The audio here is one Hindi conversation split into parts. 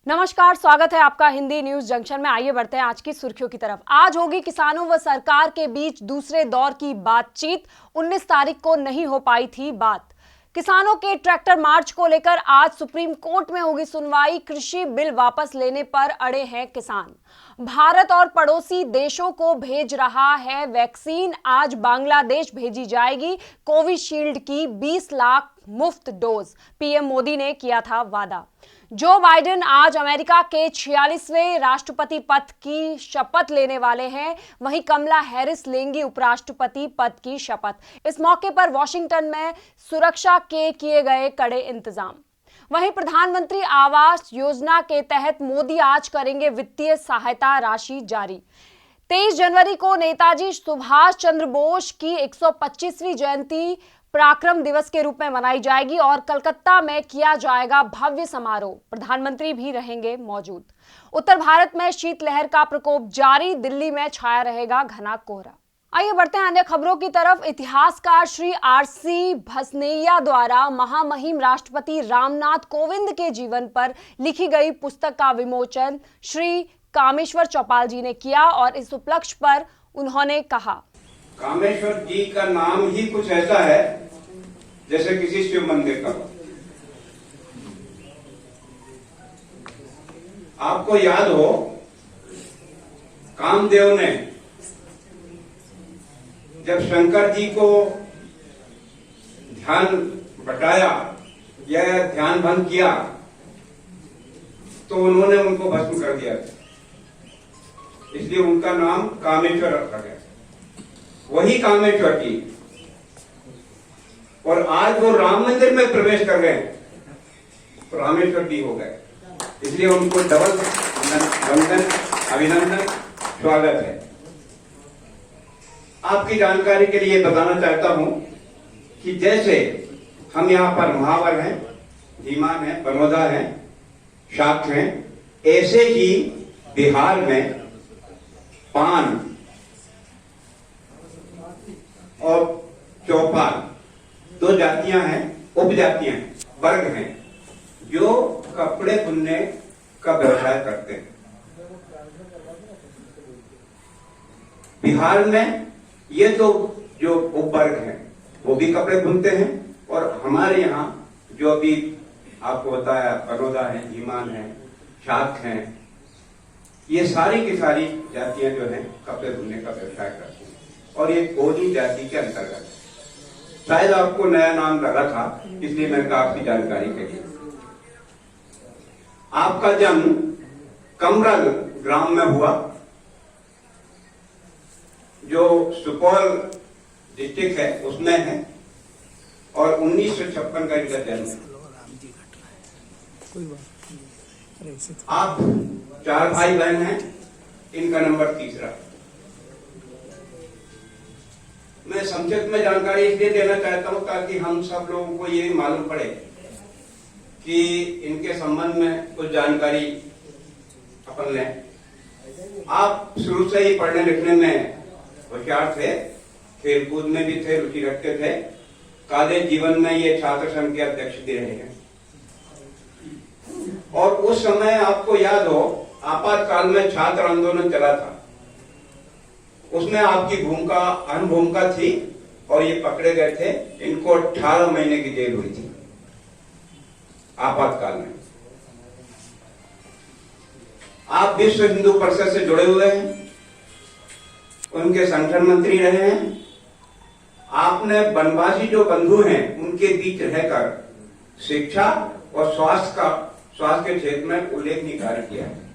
नमस्कार, स्वागत है आपका हिंदी न्यूज जंक्शन में। आइए बढ़ते हैं आज की सुर्खियों की तरफ। आज होगी किसानों व सरकार के बीच दूसरे दौर की बातचीत। 19 तारीख को नहीं हो पाई थी बात। किसानों के ट्रैक्टर मार्च को लेकर आज सुप्रीम कोर्ट में होगी सुनवाई। कृषि बिल वापस लेने पर अड़े हैं किसान। भारत और पड़ोसी देशों को भेज रहा है वैक्सीन। आज बांग्लादेश भेजी जाएगी कोविशील्ड की 20 लाख मुफ्त डोज। पीएम मोदी ने किया था वादा। जो बाइडेन आज अमेरिका के 46वें राष्ट्रपति पद की शपथ लेने वाले हैं। वहीं कमला हैरिस लेंगी उपराष्ट्रपति पद की शपथ। इस मौके पर वॉशिंगटन में सुरक्षा के किए गए कड़े इंतजाम। वहीं प्रधानमंत्री आवास योजना के तहत मोदी आज करेंगे वित्तीय सहायता राशि जारी। 23 जनवरी को नेताजी सुभाष चंद्र बोस की 125वीं जयंती पराक्रम दिवस के रूप में मनाई जाएगी और कलकत्ता में किया जाएगा भव्य समारोह। प्रधानमंत्री भी रहेंगे मौजूद। उत्तर भारत में शीतलहर का प्रकोप जारी। दिल्ली में छाया रहेगा घना कोहरा। आइए बढ़ते हैं अन्य खबरों की तरफ। इतिहासकार श्री आरसी भसनैया द्वारा महामहिम राष्ट्रपति रामनाथ कोविंद के जीवन पर लिखी गई पुस्तक का विमोचन श्री कामेश्वर चौपाल जी ने किया और इस उपलक्ष्य पर उन्होंने कहा, कामेश्वर जी का नाम ही कुछ ऐसा है जैसे किसी शिव मंदिर का। आपको याद हो, कामदेव ने जब शंकर जी को ध्यान बटाया या ध्यान भंग किया तो उन्होंने उनको भस्म कर दिया, इसलिए उनका नाम कामेश्वर रखा गया। वही कामेश्वर जी और आज वो राम मंदिर में प्रवेश कर गए तो रामेश्वर जी हो गए, इसलिए उनको डबल वंदन, अभिनंदन, स्वागत है। आपकी जानकारी के लिए बताना चाहता हूं कि जैसे हम यहाँ पर महावर हैं, धीमान है, बनोदा है, शाक्त हैं, ऐसे ही बिहार में पान और चौपाल दो जातियां हैं, उपजातियां हैं, वर्ग हैं जो कपड़े बुनने का व्यवसाय करते हैं। बिहार में ये तो जो उपवर्ग हैं वो भी कपड़े बुनते हैं और हमारे यहाँ जो अभी आपको बताया बड़ौदा है, धीमान है, शाक्त हैं, ये सारी की सारी जातियां जो हैं कपड़े बुनने का व्यवसाय करती हैं और ये कोली जाति के अंतर्गत है। शायद आपको नया नाम लगा था, इसलिए मैंने कहा आपकी जानकारी के लिए। आपका जन्म कमरल ग्राम में हुआ जो सुपौल डिस्ट्रिक्ट है उसमें है और 1956 का इनका जन्म है। आप 4 भाई बहन हैं, इनका नंबर 3रा। मैं संक्षिप्त में जानकारी इसलिए देना चाहता हूं ताकि हम सब लोगों को ये मालूम पड़े कि इनके संबंध में कुछ जानकारी अपन लें। आप शुरू से ही पढ़ने लिखने में होशियार थे, खेलकूद में भी थे, रुचि रखते थे। कॉलेज जीवन में ये छात्र संघ के अध्यक्ष भी रहे हैं और उस समय आपको याद हो आपातकाल में छात्र आंदोलन चला था, उसमें आपकी भूमिका अहम भूमिका थी और ये पकड़े गए थे। इनको 18 महीने की जेल हुई थी आपातकाल में। आप विश्व हिंदू परिषद से जुड़े हुए हैं, उनके संगठन मंत्री रहे हैं। आपने वनवासी जो बंधु हैं उनके बीच रहकर शिक्षा और स्वास्थ्य के क्षेत्र में उल्लेखनीय कार्य किया है।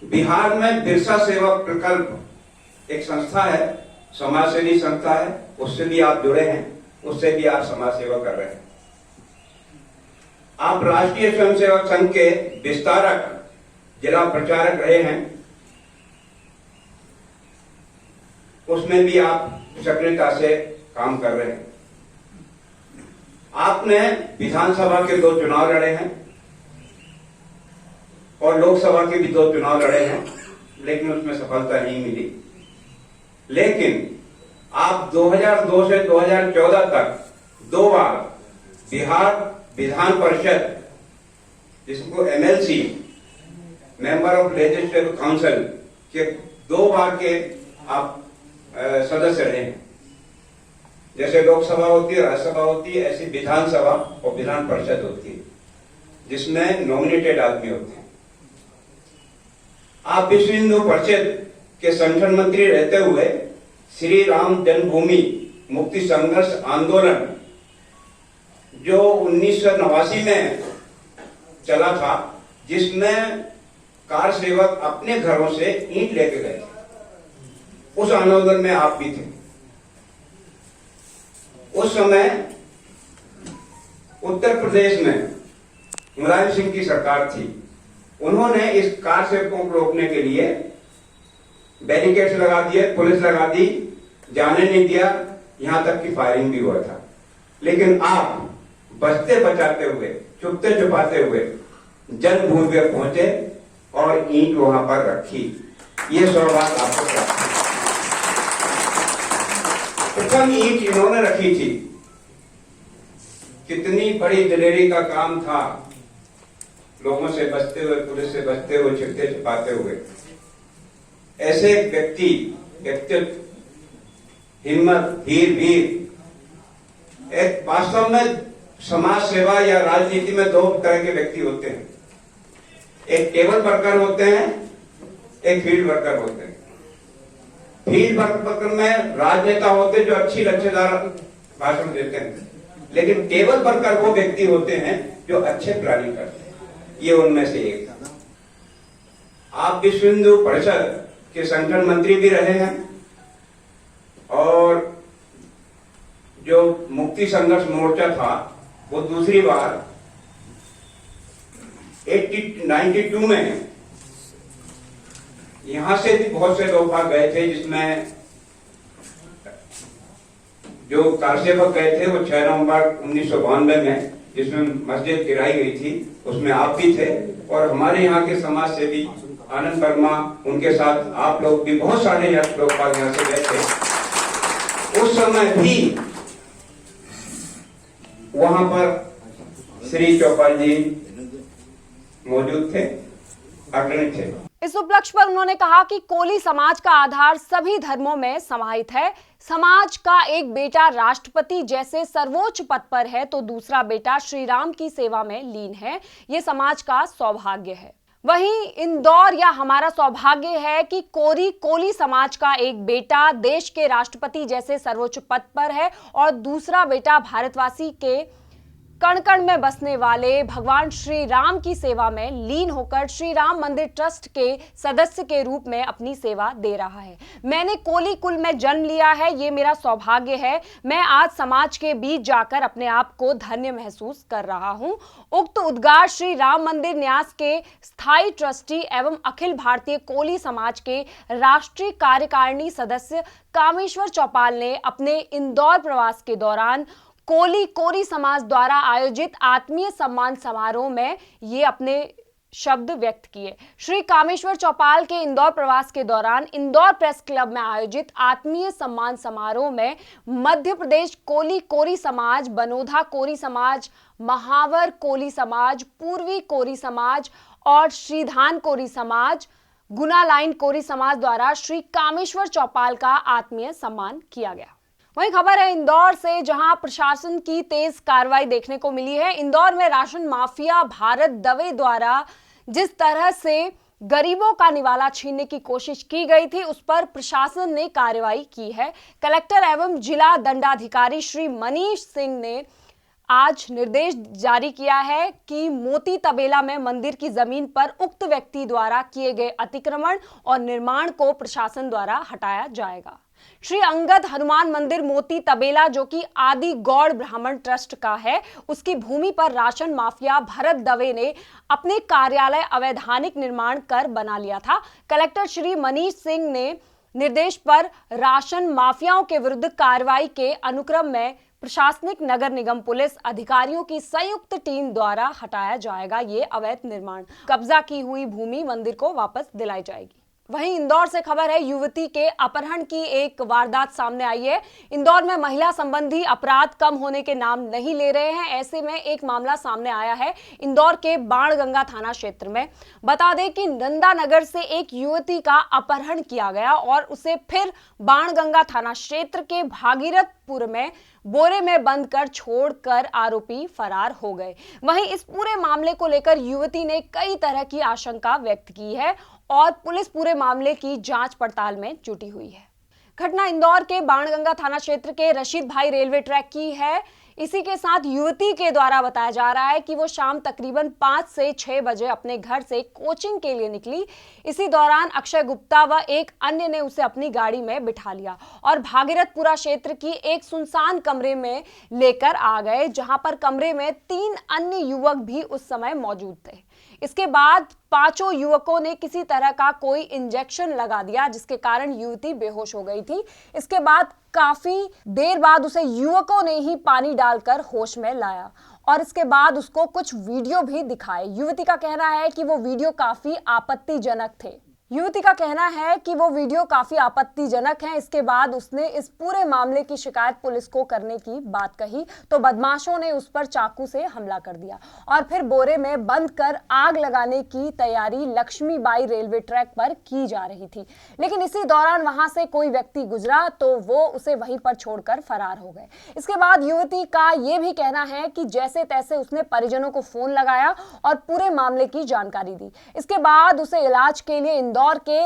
बिहार में बिरसा सेवा प्रकल्प एक संस्था है, समाजसेवी संस्था है, उससे भी आप जुड़े हैं, उससे भी आप समाज सेवा कर रहे हैं। आप राष्ट्रीय स्वयंसेवक संघ के विस्तारक जिला प्रचारक रहे हैं, उसमें भी आप सक्रियता से काम कर रहे हैं। आपने विधानसभा के 2 चुनाव लड़े हैं और लोकसभा के भी 2 चुनाव लड़े हैं, लेकिन उसमें सफलता नहीं मिली। लेकिन आप 2002 से 2014 तक 2 बार बिहार विधान परिषद जिसको MLC, member of legislative council के 2 बार के आप सदस्य रहे हैं। जैसे लोकसभा होती है, राज्यसभा होती है, ऐसी विधानसभा और विधान परिषद होती है जिसमें नॉमिनेटेड आदमी होते हैं। आप विश्व हिंदू परिषद के संगठन मंत्री रहते हुए श्री राम जन्मभूमि मुक्ति संघर्ष आंदोलन जो 1989 में चला था, जिसमें कार सेवक अपने घरों से ईंट लेके गए थे, उस आंदोलन में आप भी थे। उस समय उत्तर प्रदेश में मुलायम सिंह की सरकार थी। उन्होंने इस कार सेवकों को रोकने के लिए बैरिकेड्स लगा दिए, पुलिस लगा दी, जाने नहीं दिया, यहां तक कि फायरिंग भी हुआ था। लेकिन आप बचते बचाते हुए, छुपते छुपाते हुए जन्मभूमि पे पहुंचे और ईंट वहां पर रखी। ये सौभाग्य आपको प्राप्त है। प्रथम ईंट इन्होंने रखी थी। कितनी बड़ी दिलेरी का काम था, लोगों से बचते हुए, पुलिस से बचते हुए, छिपते छिपाते हुए। ऐसे व्यक्तित्व, हिम्मत, वीर, एक वास्तव में समाज सेवा या राजनीति में 2 तरह के व्यक्ति होते हैं। एक टेबल वर्कर होते हैं, एक फील्ड वर्कर होते हैं। फील्ड वर्कर में राजनेता होते हैं जो अच्छी लच्छेदार भाषण देते हैं, लेकिन टेबल वर्कर वो व्यक्ति होते हैं जो अच्छे प्लानिंग करते हैं। ये उनमें से एक था। आप विश्व हिंदू परिषद के संगठन मंत्री भी रहे हैं और जो मुक्ति संघर्ष मोर्चा था वो दूसरी बार 92 में यहां से भी बहुत से लोग भाग गए थे, जिसमें जो कारसेवक गए थे वो 6 नवंबर 1992 में, जिसमें मस्जिद गिराई गई थी, उसमें आप भी थे। और हमारे यहाँ के समाज सेवी आनंद वर्मा, उनके साथ आप लोग भी, बहुत सारे लोग यहाँ से गए थे। उस समय भी वहां पर श्री चौपाल जी मौजूद थे, अग्रणी थे। इस उपलक्ष्य पर उन्होंने कहा कि कोली समाज का आधार सभी धर्मों में समाहित है। समाज का एक बेटा राष्ट्रपति जैसे सर्वोच्च पद पर है तो दूसरा बेटा श्री राम की सेवा में लीन है। ये समाज का सौभाग्य है। वहीं इंदौर या हमारा सौभाग्य है कि कोली समाज का एक बेटा देश के राष्ट्रपति जैसे सर्वोच्च पद पर है और दूसरा बेटा भारतवासी के कण कण में बसने वाले भगवान श्री राम की सेवा में लीन होकर श्री राम मंदिर ट्रस्ट के सदस्य के रूप में अपनी सेवा दे रहा है। मैंने कोली कुल में जन्म लिया है, ये मेरा सौभाग्य है। मैं आज समाज के बीच जाकर अपने आप को धन्य महसूस कर रहा हूं। उक्त उद्गार श्री राम मंदिर न्यास के स्थायी ट्रस्टी एवं अखिल भारतीय कोली समाज के राष्ट्रीय कार्यकारिणी सदस्य कामेश्वर चौपाल ने अपने इंदौर प्रवास के दौरान कोली समाज द्वारा आयोजित आत्मीय सम्मान समारोह में ये अपने शब्द व्यक्त किए। श्री कामेश्वर चौपाल के इंदौर प्रवास के दौरान इंदौर प्रेस क्लब में आयोजित आत्मीय सम्मान समारोह में मध्य प्रदेश कोली समाज, बनोधा कोरी समाज, महावर कोली समाज, पूर्वी कोरी समाज और श्रीधान कोरी समाज, गुना लाइन कोरी समाज द्वारा श्री कामेश्वर चौपाल का आत्मीय सम्मान किया गया। वहीं खबर है इंदौर से, जहां प्रशासन की तेज कार्रवाई देखने को मिली है। इंदौर में राशन माफिया भारत दवे द्वारा जिस तरह से गरीबों का निवाला छीनने की कोशिश की गई थी, उस पर प्रशासन ने कार्रवाई की है। कलेक्टर एवं जिला दंडाधिकारी श्री मनीष सिंह ने आज निर्देश जारी किया है कि मोती तबेला में मंदिर की जमीन पर उक्त व्यक्ति द्वारा किए गए अतिक्रमण और निर्माण को प्रशासन द्वारा हटाया जाएगा। श्री अंगद हनुमान मंदिर मोती तबेला, जो कि आदि गौड़ ब्राह्मण ट्रस्ट का है, उसकी भूमि पर राशन माफिया भरत दवे ने अपने कार्यालय अवैधानिक निर्माण कर बना लिया था। कलेक्टर श्री मनीष सिंह ने निर्देश पर राशन माफियाओं के विरुद्ध कार्रवाई के अनुक्रम में प्रशासनिक नगर निगम पुलिस अधिकारियों की संयुक्त टीम द्वारा हटाया जाएगा ये अवैध निर्माण। कब्जा की हुई भूमि मंदिर को वापस दिलाई जाएगी। वहीं इंदौर से खबर है, युवती के अपहरण की एक वारदात सामने आई है। इंदौर में महिला संबंधी अपराध कम होने के नाम नहीं ले रहे हैं। ऐसे में एक मामला सामने आया है इंदौर के बाणगंगा थाना क्षेत्र में। बता दें कि नंदानगर से एक युवती का अपहरण किया गया और उसे फिर बाणगंगा थाना क्षेत्र के भागीरथपुर में बोरे में बंद कर छोड़कर आरोपी फरार हो गए। वहीं इस पूरे मामले को लेकर युवती ने कई तरह की आशंका व्यक्त की है और पुलिस पूरे मामले की जांच पड़ताल में जुटी हुई है। घटना इंदौर के बाणगंगा थाना क्षेत्र के रशीद भाई रेलवे ट्रैक की है। इसी के साथ युवती के द्वारा बताया जा रहा है कि वो शाम तकरीबन 5 से 6 बजे अपने घर से कोचिंग के लिए निकली। इसी दौरान अक्षय गुप्ता व एक अन्य ने उसे अपनी गाड़ी में बिठा लिया और भागीरथपुरा क्षेत्र की एक सुनसान कमरे में लेकर आ गए, जहां पर कमरे में 3 अन्य युवक भी उस समय मौजूद थे। इसके बाद पांचों युवकों ने किसी तरह का कोई इंजेक्शन लगा दिया, जिसके कारण युवती बेहोश हो गई थी। इसके बाद काफी देर बाद उसे युवकों ने ही पानी डालकर होश में लाया और इसके बाद उसको कुछ वीडियो भी दिखाए। युवती का कहना है कि वो वीडियो काफी आपत्तिजनक थे। इसके बाद उसने इस पूरे मामले की शिकायत पुलिस को करने की बात कही तो बदमाशों ने उस पर चाकू से हमला कर दिया और फिर बोरे में बंद कर आग लगाने की तैयारी लक्ष्मीबाई रेलवे ट्रैक पर की जा रही थी। लेकिन इसी दौरान वहां से कोई व्यक्ति गुजरा तो वो उसे वहीं पर छोड़कर फरार हो गए। इसके बाद युवती का यह भी कहना है कि जैसे तैसे उसने परिजनों को फोन लगाया और पूरे मामले की जानकारी दी। इसके बाद उसे इलाज के लिए इंदौर के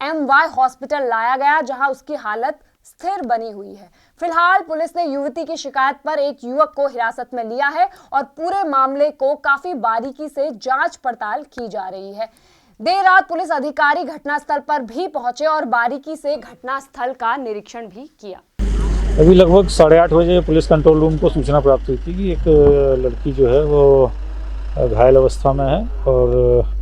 MY हॉस्पिटल लाया गया, जहां उसकी हालत स्थिर बनी हुई है। फिलहाल पुलिस ने युवती की शिकायत पर एक युवक को हिरासत में लिया है और पूरे मामले को काफी बारीकी से जांच पड़ताल की जा रही है। देर रात पुलिस अधिकारी घटनास्थल पर भी पहुंचे और बारीकी से घटनास्थल का निरीक्षण भी किया। अभी लगभग 8:30 बजे पुलिस कंट्रोल रूम को सूचना प्राप्त हुई थी कि एक लड़की जो है वो घायल अवस्था में है और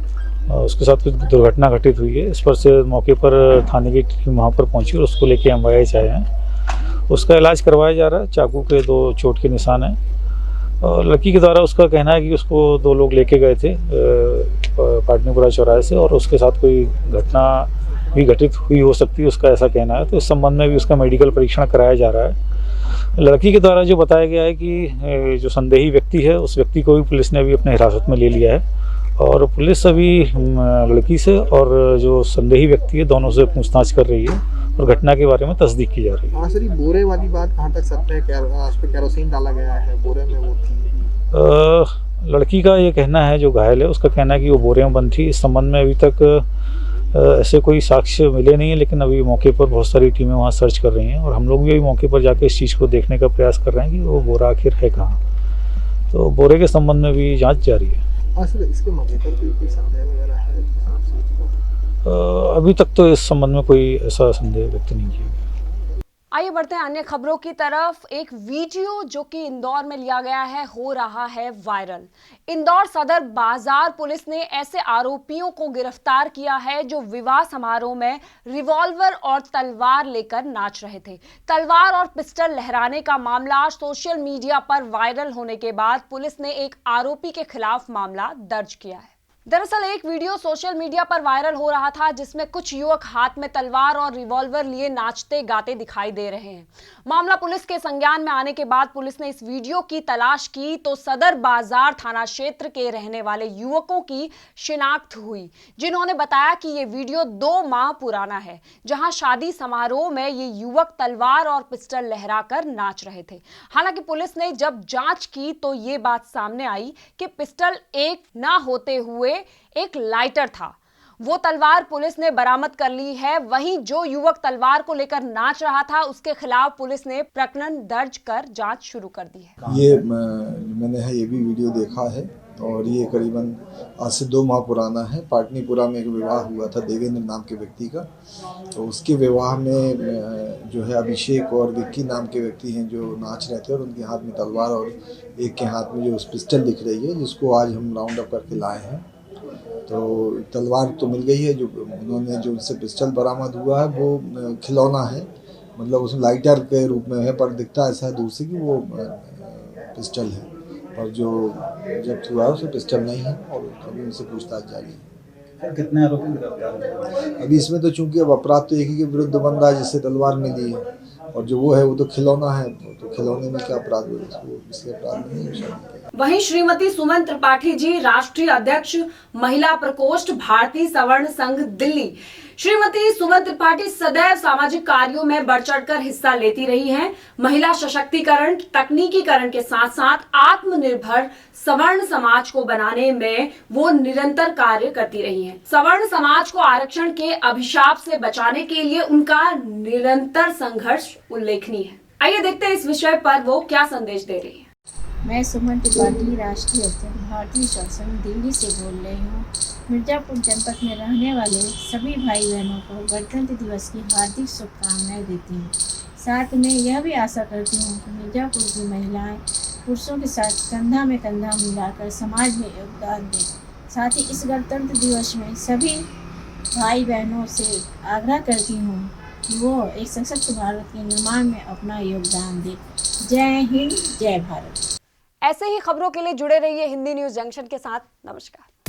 उसके साथ कुछ दुर्घटना घटित हुई है। इस पर से मौके पर थाने की टीम वहाँ पर पहुंची और उसको लेके MIH आए हैं। उसका इलाज करवाया जा रहा है। चाकू के 2 चोट के निशान हैं और लड़की के द्वारा उसका कहना है कि उसको 2 लोग लेके गए थे पाटनीपुरा चौराहे से और उसके साथ कोई घटना भी घटित हुई हो सकती है, उसका ऐसा कहना है। तो इस संबंध में भी उसका मेडिकल परीक्षण कराया जा रहा है। लड़की के द्वारा जो बताया गया है कि जो संदेही व्यक्ति है उस व्यक्ति को भी पुलिस ने अभी अपने हिरासत में ले लिया है और पुलिस अभी लड़की से और जो संदेही व्यक्ति है दोनों से पूछताछ कर रही है और घटना के बारे में तस्दीक की जा रही है। सर, बोरे वाली बात कहाँ तक सत्य है? उस पर केरोसिन डाला गया है, बोरे में वो थी? लड़की का ये कहना है, जो घायल है उसका कहना है कि वो बोरे में बंद थी। इस संबंध में अभी तक ऐसे कोई साक्ष्य मिले नहीं है, लेकिन अभी मौके पर बहुत सारी टीमें वहाँ सर्च कर रही हैं और हम लोग भी अभी मौके पर जाकर इस चीज़ को देखने का प्रयास कर रहे हैं कि वो बोरा आखिर है कहाँ। तो बोरे के संबंध में भी जाँच जारी है। सर, इसके मौके पर कोई संदेह वगैरह है? अभी तक तो इस संबंध में कोई ऐसा संदेह व्यक्त नहीं किया गया। आइए बढ़ते हैं अन्य खबरों की तरफ। एक वीडियो जो कि इंदौर में लिया गया है हो रहा है वायरल। इंदौर सदर बाजार पुलिस ने ऐसे आरोपियों को गिरफ्तार किया है जो विवाह समारोह में रिवॉल्वर और तलवार लेकर नाच रहे थे। तलवार और पिस्टल लहराने का मामला सोशल मीडिया पर वायरल होने के बाद पुलिस ने एक आरोपी के खिलाफ मामला दर्ज किया है। दरअसल एक वीडियो सोशल मीडिया पर वायरल हो रहा था जिसमें कुछ युवक हाथ में तलवार और रिवॉल्वर लिए नाचते गाते दिखाई दे रहे हैं। मामला पुलिस के संज्ञान में आने के बाद पुलिस ने इस वीडियो की तलाश की तो सदर बाजार थाना क्षेत्र के रहने वाले युवकों की शिनाख्त हुई, जिन्होंने बताया कि ये वीडियो 2 माह पुराना है, जहां शादी समारोह में ये युवक तलवार और पिस्टल लहराकर नाच रहे थे। हालांकि पुलिस ने जब जांच की तो ये बात सामने आई कि पिस्टल एक ना होते हुए एक लाइटर था। वो तलवार पुलिस ने बरामद कर ली है। वहीं जो युवक तलवार को लेकर नाच रहा था उसके खिलाफ पुलिस ने प्रकरण दर्ज कर जांच शुरू कर दी है। मैंने ये भी वीडियो देखा है और ये करीबन आज से 2 माह पुराना है। पाटनीपुरा में एक विवाह हुआ था देवेंद्र नाम के व्यक्ति का, तो उसके विवाह में जो है अभिषेक और विक्की नाम के व्यक्ति हैं जो नाच रहे थे और उनके हाथ में तलवार और एक के हाथ में जो पिस्टल दिख रही है, जिसको आज हम राउंड अप करके लाए हैं। तो तलवार तो मिल गई है, जो उन्होंने जो उनसे पिस्टल बरामद हुआ है वो खिलौना है, मतलब उसमें लाइटर के रूप में है, पर दिखता ऐसा है दूर से कि वो पिस्टल है, और जो जब्त हुआ है उसे पिस्टल नहीं है और अभी उनसे पूछताछ जारी है। कितने आरोपी गिरफ्तार हुए? अभी इसमें तो चूंकि अब अपराध तो एक ही के विरुद्ध बन रहा है जिससे तलवार मिली है, और जो वो है वो तो खिलौना है, तो खिलौने में क्या अपराध हो, इसलिए अपराध नहीं हो सकता। वहीं श्रीमती सुमन त्रिपाठी जी राष्ट्रीय अध्यक्ष महिला प्रकोष्ठ भारतीय सवर्ण संघ दिल्ली। श्रीमती सुमन त्रिपाठी सदैव सामाजिक कार्यों में बढ़ चढ़कर हिस्सा लेती रही हैं। महिला सशक्तिकरण, तकनीकीकरण के साथ साथ आत्मनिर्भर सवर्ण समाज को बनाने में वो निरंतर कार्य करती रही हैं। सवर्ण समाज को आरक्षण के अभिशाप से बचाने के लिए उनका निरंतर संघर्ष उल्लेखनीय है। आइए देखते हैं इस विषय पर वो क्या संदेश दे रही है। मैं सुमन त्रिपाठी राष्ट्रीय अध्यक्ष भारतीय सवर्ण संघ दिल्ली से बोल रही हूँ। मिर्जापुर जनपद में रहने वाले सभी भाई बहनों को गणतंत्र दिवस की हार्दिक शुभकामनाएं देती हूँ। साथ में यह भी आशा करती हूँ कि मिर्जापुर की महिलाएं पुरुषों के साथ कंधा में कंधा मिलाकर समाज में योगदान दें। साथ ही इस गणतंत्र दिवस में सभी भाई बहनों से आग्रह करती हूँ कि वो एक सशक्त भारत के निर्माण में अपना योगदान दें। जय हिंद, जय भारत। ऐसे ही खबरों के लिए जुड़े रहिए हिंदी न्यूज़ जंक्शन के साथ। नमस्कार।